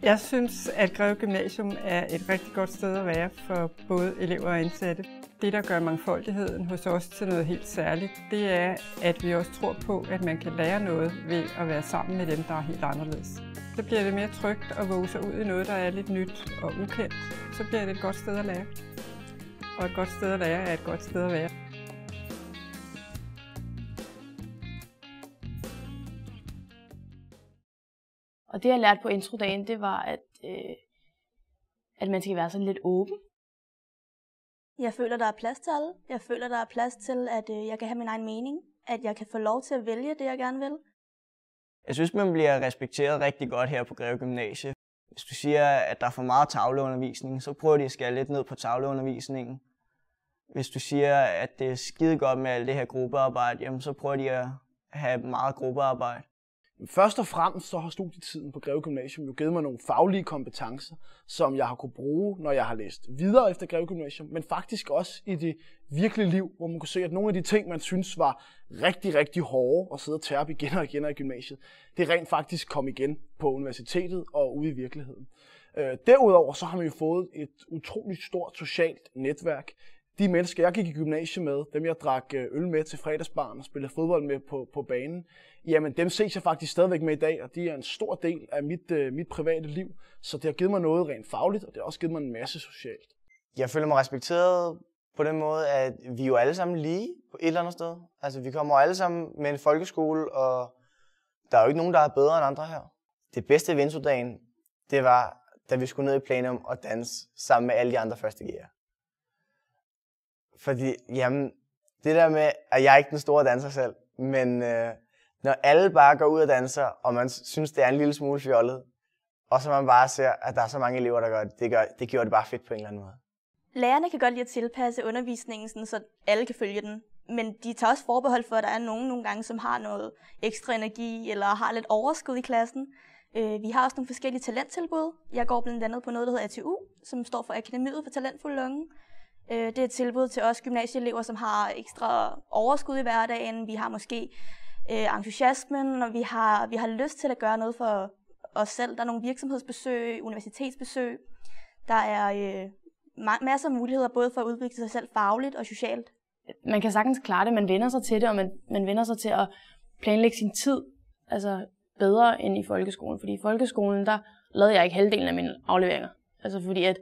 Jeg synes, at Greve Gymnasium er et rigtig godt sted at være for både elever og ansatte. Det, der gør mangfoldigheden hos os til noget helt særligt, det er, at vi også tror på, at man kan lære noget ved at være sammen med dem, der er helt anderledes. Så bliver det mere trygt at våge sig ud i noget, der er lidt nyt og ukendt. Så bliver det et godt sted at lære. Og et godt sted at lære er et godt sted at være. Og det, jeg lærte på introdagen, det var, at man skal være sådan lidt åben. Jeg føler, der er plads til alle. Jeg føler, der er plads til, at jeg kan have min egen mening. At jeg kan få lov til at vælge det, jeg gerne vil. Jeg synes, man bliver respekteret rigtig godt her på Greve Gymnasium. Hvis du siger, at der er for meget tavleundervisning, så prøver de at skære lidt ned på tavleundervisningen. Hvis du siger, at det er skide godt med alt det her gruppearbejde, jamen så prøver de at have meget gruppearbejde. Først og fremmest så har studietiden på Greve Gymnasium jo givet mig nogle faglige kompetencer, som jeg har kunne bruge, når jeg har læst videre efter Greve Gymnasium, men faktisk også i det virkelige liv, hvor man kunne se, at nogle af de ting, man synes var rigtig, rigtig hårde at sidde og tærpe igen og igen i gymnasiet, det rent faktisk kom igen på universitetet og ude i virkeligheden. Derudover så har man jo fået et utroligt stort socialt netværk. De mennesker, jeg gik i gymnasiet med, dem jeg drak øl med til fredagsbaren og spillede fodbold med på banen, jamen dem ses jeg faktisk stadigvæk med i dag, og de er en stor del af mit private liv. Så det har givet mig noget rent fagligt, og det har også givet mig en masse socialt. Jeg føler mig respekteret på den måde, at vi er jo alle sammen lige på et eller andet sted. Altså vi kommer alle sammen med en folkeskole, og der er jo ikke nogen, der er bedre end andre her. Det bedste ved introdagen, det var, da vi skulle ned i plenum og danse sammen med alle de andre første G'er. Fordi, jamen, det der med, at jeg er ikke den store danser selv, men når alle bare går ud og danser, og man synes, det er en lille smule fjollet, og så man bare ser, at der er så mange elever, der gør det gjorde det bare fedt på en eller anden måde. Lærerne kan godt lide at tilpasse undervisningen, sådan, så alle kan følge den. Men de tager også forbehold for, at der er nogen nogle gange, som har noget ekstra energi, eller har lidt overskud i klassen. Vi har også nogle forskellige talenttilbud. Jeg går blandt andet på noget, der hedder ATU, som står for Akademiet for Talentfulde Unge. Det er et tilbud til os gymnasieelever, som har ekstra overskud i hverdagen. Vi har måske entusiasmen, og vi har lyst til at gøre noget for os selv. Der er nogle virksomhedsbesøg, universitetsbesøg. Der er masser af muligheder, både for at udvikle sig selv fagligt og socialt. Man kan sagtens klare det, man vender sig til det, og man vender sig til at planlægge sin tid altså bedre end i folkeskolen. Fordi i folkeskolen, der lavede jeg ikke halvdelen af mine afleveringer. Altså fordi at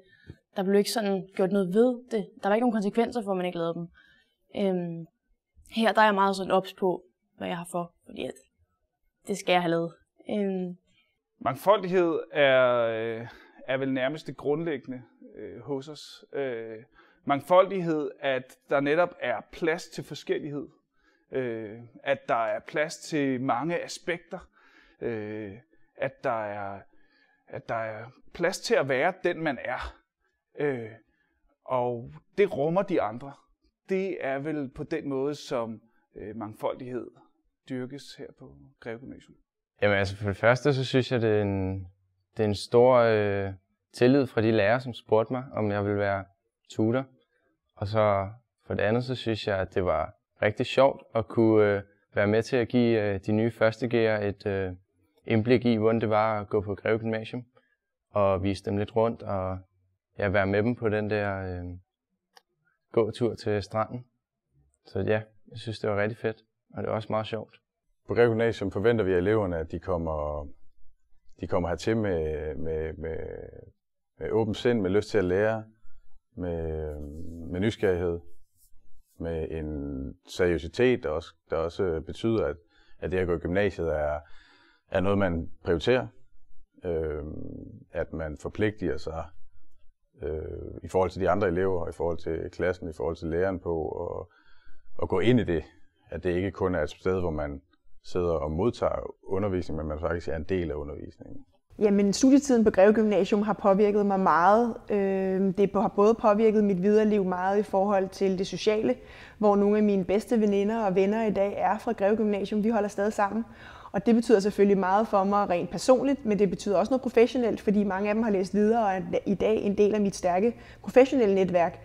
der blev ikke sådan gjort noget ved det. Der var ikke nogen konsekvenser for, at man ikke lavede dem. Her der er jeg meget sådan ops på, hvad jeg har for, fordi at det skal jeg have lavet. Mangfoldighed er vel nærmest det grundlæggende hos os. Mangfoldighed, at der netop er plads til forskellighed. At der er plads til mange aspekter. At der er plads til at være den, man er. Og det rummer de andre. Det er vel på den måde, som mangfoldighed dyrkes her på Greve Gymnasium. Jamen altså for det første, så synes jeg, det er en stor tillid fra de lærere, som spurgte mig, om jeg ville være tutor. Og så for det andet, så synes jeg, at det var rigtig sjovt at kunne være med til at give de nye førsteg'ere et indblik i, hvordan det var at gå på Greve Gymnasium. Og vise dem lidt rundt og være med dem på den der gåtur til stranden. Så ja, jeg synes, det var rigtig fedt, og det var også meget sjovt. På Greve Gymnasium forventer vi af eleverne, at de kommer hertil med åbent sind, med lyst til at lære, med nysgerrighed, med en seriøsitet, der også betyder, at det at gå i gymnasiet er noget, man prioriterer. At man forpligtiger sig i forhold til de andre elever, i forhold til klassen, i forhold til læreren på at gå ind i det. At det ikke kun er et sted, hvor man sidder og modtager undervisning, men man faktisk er en del af undervisningen. Jamen, studietiden på Greve Gymnasium har påvirket mig meget. Det har både påvirket mit videre liv meget i forhold til det sociale, hvor nogle af mine bedste veninder og venner i dag er fra Greve Gymnasium. Vi holder stadig sammen. Og det betyder selvfølgelig meget for mig rent personligt, men det betyder også noget professionelt, fordi mange af dem har læst videre og er i dag en del af mit stærke professionelle netværk.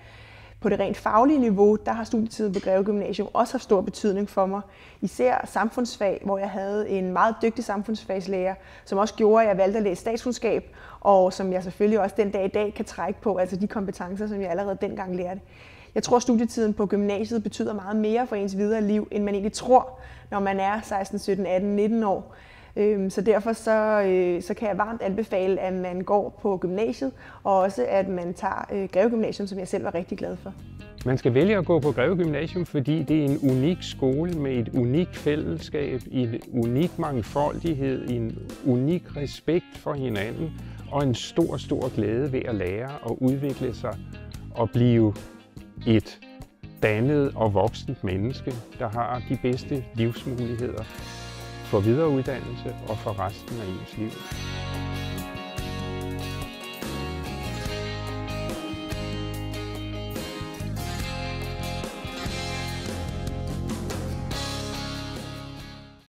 På det rent faglige niveau, der har studietiden på Greve Gymnasium også haft stor betydning for mig. Især samfundsfag, hvor jeg havde en meget dygtig samfundsfagslærer, som også gjorde, at jeg valgte at læse statskundskab, og som jeg selvfølgelig også den dag i dag kan trække på, altså de kompetencer, som jeg allerede dengang lærte. Jeg tror, at studietiden på gymnasiet betyder meget mere for ens videre liv, end man egentlig tror, når man er 16, 17, 18, 19 år. Så derfor så kan jeg varmt anbefale, at man går på gymnasiet, og også at man tager Greve Gymnasium, som jeg selv var rigtig glad for. Man skal vælge at gå på Greve Gymnasium, fordi det er en unik skole med et unikt fællesskab, en unik mangfoldighed, en unik respekt for hinanden og en stor, stor glæde ved at lære og udvikle sig og blive et dannet og voksent menneske, der har de bedste livsmuligheder for videreuddannelse og for resten af ens liv.